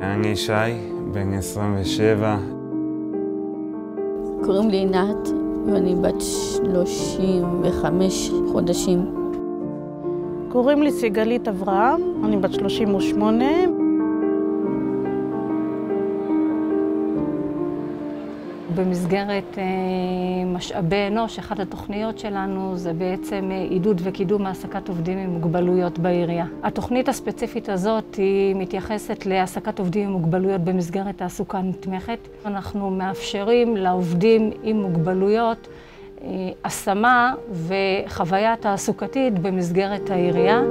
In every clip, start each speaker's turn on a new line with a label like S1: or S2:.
S1: אני שי, בן 27.
S2: קוראים לי עינת, ואני בת 35 חודשים.
S3: קוראים לי סיגלית אברהם, אני בת 38.
S4: במסגרת משאבי אנוש, אחת התוכניות שלנו זה בעצם עידוד וקידום העסקת עובדים עם מוגבלויות בעירייה. התוכנית הספציפית הזאת היא מתייחסת להעסקת עובדים עם מוגבלויות במסגרת תעסוקה נתמכת. אנחנו מאפשרים לעובדים עם מוגבלויות השמה וחוויה תעסוקתית במסגרת העירייה.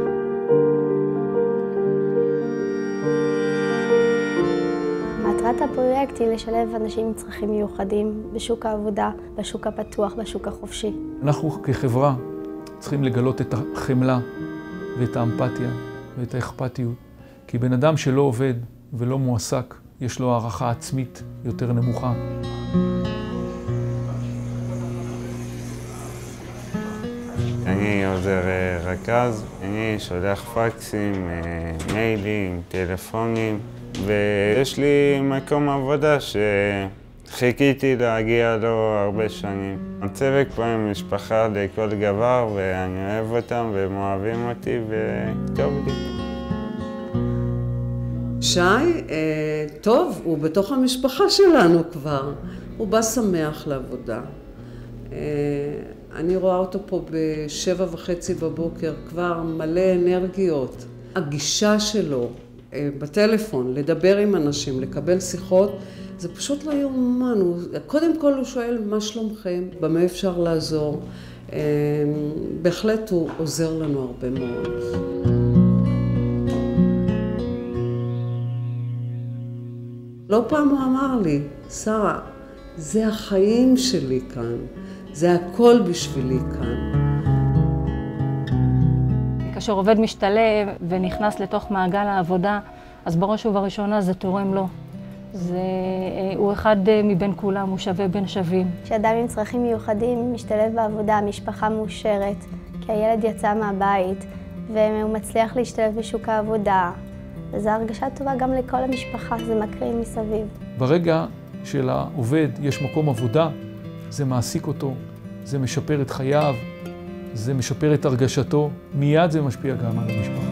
S5: מטרת הפרויקט היא לשלב אנשים עם צרכים מיוחדים בשוק העבודה, בשוק הפתוח, בשוק החופשי.
S6: אנחנו כחברה צריכים לגלות את החמלה ואת האמפתיה ואת האכפתיות. כי בן אדם שלא עובד ולא מועסק, יש לו הערכה עצמית יותר נמוכה.
S1: אני עוזר רכז, אני שולח פקסים, מיילים, טלפונים, ויש לי מקום עבודה שחיכיתי להגיע לו הרבה שנים. הצוות פה עם משפחה לכל דבר, ואני אוהב אותם והם אוהבים אותי וטוב לי.
S7: שי, טוב, הוא בתוך המשפחה שלנו כבר. הוא בא שמח לעבודה. אני רואה אותו פה ב7:30 בבוקר, כבר מלא אנרגיות. הגישה שלו בטלפון, לדבר עם אנשים, לקבל שיחות, זה פשוט לא יאומן. קודם כל הוא שואל מה שלומכם, במה אפשר לעזור. בהחלט הוא עוזר לנו הרבה מאוד. לא פעם הוא אמר לי, שרה, זה החיים שלי כאן, זה הכל בשבילי כאן.
S4: כאשר עובד משתלב ונכנס לתוך מעגל העבודה, אז בראש ובראשונה זה תורם לו. הוא אחד מבין כולם, הוא שווה בין שווים.
S5: כשאדם עם צרכים מיוחדים משתלב בעבודה, המשפחה מאושרת, כי הילד יצא מהבית והוא מצליח להשתלב בשוק העבודה. וזו הרגשה טובה גם לכל המשפחה, זה מקרין מסביב.
S6: ברגע שלעובד יש מקום עבודה, זה מעסיק אותו, זה משפר את חייו, זה משפר את הרגשתו, מיד זה משפיע גם על המשפחה.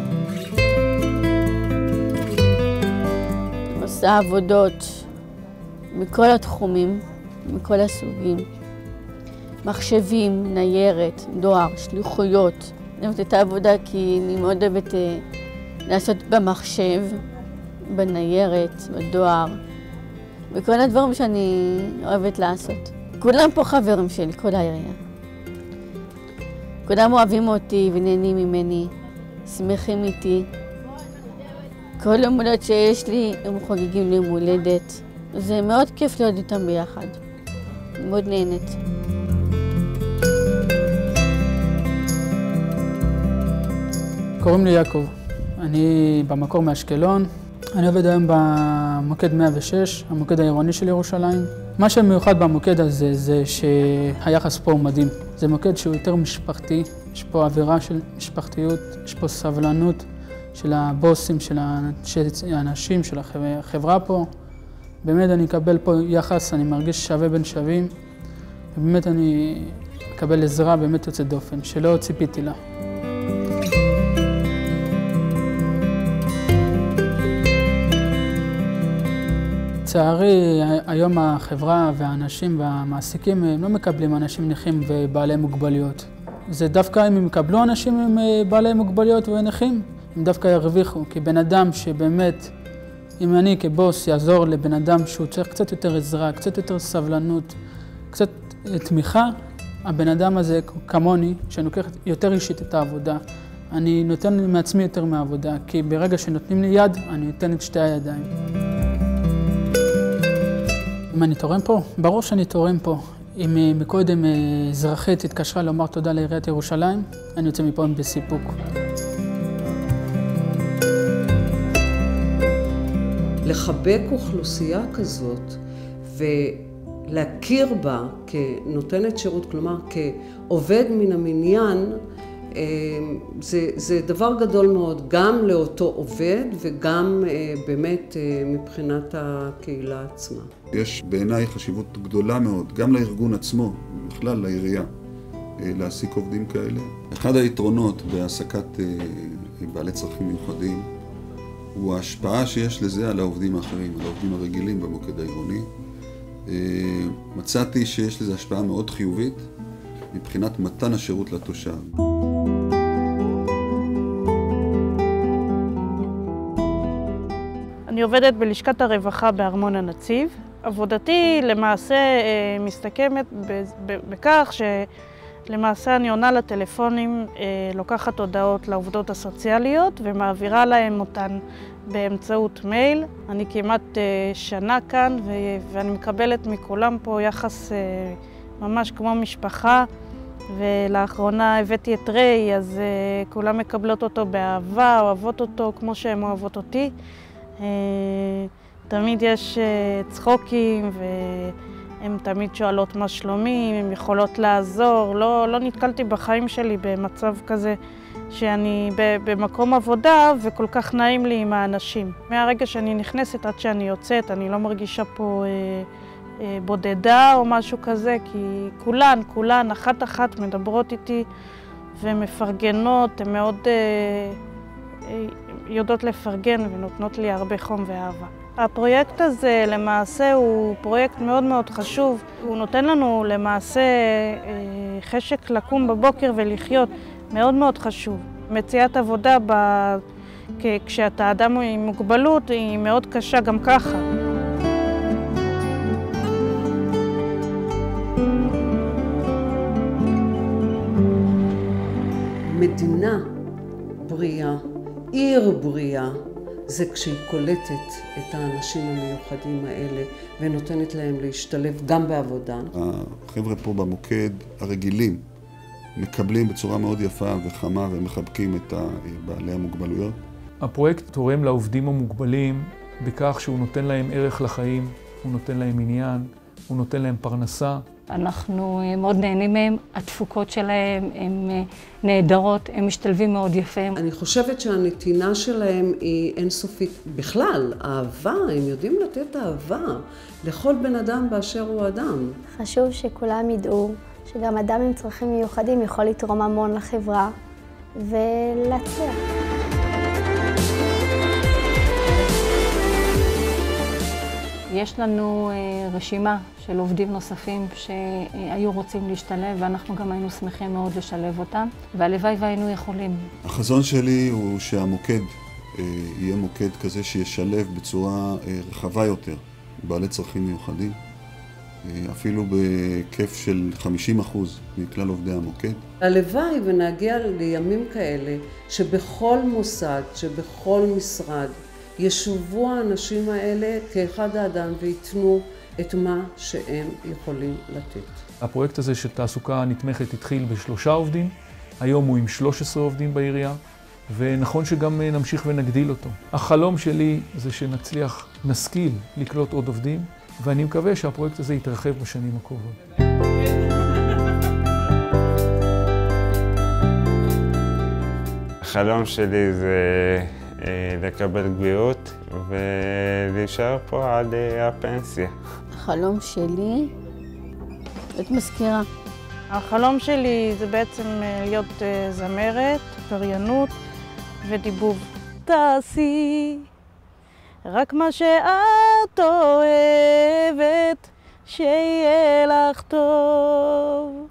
S2: עושה עבודות מכל התחומים, מכל הסוגים. מחשבים, ניירת, דואר, שליחויות. אני אוהבת את העבודה כי אני מאוד אוהבת לעשות במחשב, בניירת, בדואר, וכל הדברים שאני אוהבת לעשות. כולם פה חברים שלי, כל העירייה. כולם אוהבים אותי ונהנים ממני, שמחים איתי. כל יום הולדת שיש לי, הם חוגגים לי יום הולדת. זה מאוד כיף להיות איתם ביחד. אני מאוד נהנית.
S8: קוראים לי יעקב. אני במקור מאשקלון. אני עובד היום במוקד 106, המוקד העירוני של ירושלים. מה שמיוחד במוקד הזה זה שהיחס פה הוא מדהים. זה מוקד שהוא יותר משפחתי, יש פה אווירה של משפחתיות, יש פה סבלנות של הבוסים, של האנשים, של החברה פה. באמת אני אקבל פה יחס, אני מרגיש שווה בין שווים, ובאמת אני אקבל עזרה באמת יוצאת דופן, שלא ציפיתי לה. לצערי, היום החברה והאנשים והמעסיקים לא מקבלים אנשים נכים ובעלי מוגבלויות. זה דווקא אם הם יקבלו אנשים עם בעלי מוגבלויות ונכים, הם דווקא ירוויחו, כי בן אדם שבאמת, אם אני כבוס יעזור לבן אדם שהוא צריך קצת יותר עזרה, קצת יותר סבלנות, קצת תמיכה, הבן אדם הזה כמוני, שאני לוקח יותר אישית את העבודה, אני נותן מעצמי יותר מהעבודה, כי ברגע שנותנים לי יד, אני נותן את שתי הידיים. אם אני תורם פה? ברור שאני תורם פה. אם מקודם אזרחית התקשרה לומר תודה לעיריית ירושלים, אני יוצא מפה בסיפוק.
S7: לחבק אוכלוסייה כזאת ולהכיר בה כנותנת שירות, כלומר כעובד מן המניין, זה דבר גדול מאוד, גם לאותו עובד וגם באמת מבחינת הקהילה עצמה.
S9: יש בעיניי חשיבות גדולה מאוד, גם לארגון עצמו, בכלל לעירייה, להעסיק עובדים כאלה. אחד היתרונות בהעסקת בעלי צרכים מיוחדים הוא ההשפעה שיש לזה על העובדים האחרים, על העובדים הרגילים במוקד העירוני. מצאתי שיש לזה השפעה מאוד חיובית מבחינת מתן השירות לתושב.
S3: אני עובדת בלשכת הרווחה בארמון הנציב. עבודתי למעשה מסתכמת בכך שלמעשה אני עונה לטלפונים, לוקחת הודעות לעובדות הסוציאליות ומעבירה להם אותן באמצעות מייל. אני כמעט שנה כאן ואני מקבלת מכולם פה יחס ממש כמו משפחה. ולאחרונה הבאתי את ריי, אז כולם מקבלות אותו באהבה, אוהבות אותו כמו שהן אוהבות אותי. תמיד יש צחוקים והן תמיד שואלות מה שלומי, הן יכולות לעזור. לא נתקלתי בחיים שלי במצב כזה שאני במקום עבודה וכל כך נעים לי עם האנשים. מהרגע שאני נכנסת עד שאני יוצאת, אני לא מרגישה פה בודדה או משהו כזה, כי כולן, אחת מדברות איתי ומפרגנות, הן מאוד יודעות לפרגן ונותנות לי הרבה חום ואהבה. הפרויקט הזה למעשה הוא פרויקט מאוד מאוד חשוב. הוא נותן לנו למעשה חשק לקום בבוקר ולחיות, מאוד מאוד חשוב. מציאת עבודה כשאתה אדם עם מוגבלות היא מאוד קשה גם ככה.
S7: מדינה בריאה, עיר בריאה, זה כשהיא קולטת את האנשים המיוחדים האלה ונותנת להם להשתלב גם בעבודה.
S9: החבר'ה פה במוקד הרגילים מקבלים בצורה מאוד יפה וחמה ומחבקים את בעלי המוגבלויות.
S6: הפרויקט תורם לעובדים המוגבלים בכך שהוא נותן להם ערך לחיים, הוא נותן להם עניין, הוא נותן להם פרנסה.
S4: אנחנו מאוד נהנים מהם, התפוקות שלהם הן נהדרות, הם משתלבים מאוד יפה.
S7: אני חושבת שהנתינה שלהם היא אינסופית. בכלל, אהבה, הם יודעים לתת אהבה לכל בן אדם באשר הוא אדם.
S5: חשוב שכולם ידעו שגם אדם עם צרכים מיוחדים יכול לתרום המון לחברה ולהצליח.
S4: יש לנו רשימה של עובדים נוספים שהיו רוצים להשתלב, ואנחנו גם היינו שמחים מאוד לשלב אותם, והלוואי והיינו יכולים.
S9: החזון שלי הוא שהמוקד יהיה מוקד כזה שישלב בצורה רחבה יותר בעלי צרכים מיוחדים, אפילו בהיקף של 50% מכלל עובדי המוקד.
S7: הלוואי ונגיע לימים כאלה שבכל מוסד, שבכל משרד, ישובו האנשים האלה כאחד האדם ויתנו את מה שהם יכולים לתת.
S6: הפרויקט הזה של תעסוקה נתמכת התחיל ב3 עובדים, היום הוא עם 13 עובדים בעירייה, ונכון שגם נמשיך ונגדיל אותו. החלום שלי זה נשכיל לקלוט עוד עובדים, ואני מקווה שהפרויקט הזה יתרחב בשנים הקרובות.
S1: החלום שלי זה לקבל גביעות ולהישאר פה עד הפנסיה.
S2: החלום שלי להיות מזכירה.
S3: החלום שלי זה בעצם להיות זמרת, קריינות ודיבוב. תעשי רק מה שאת אוהבת, שיהיה לך טוב.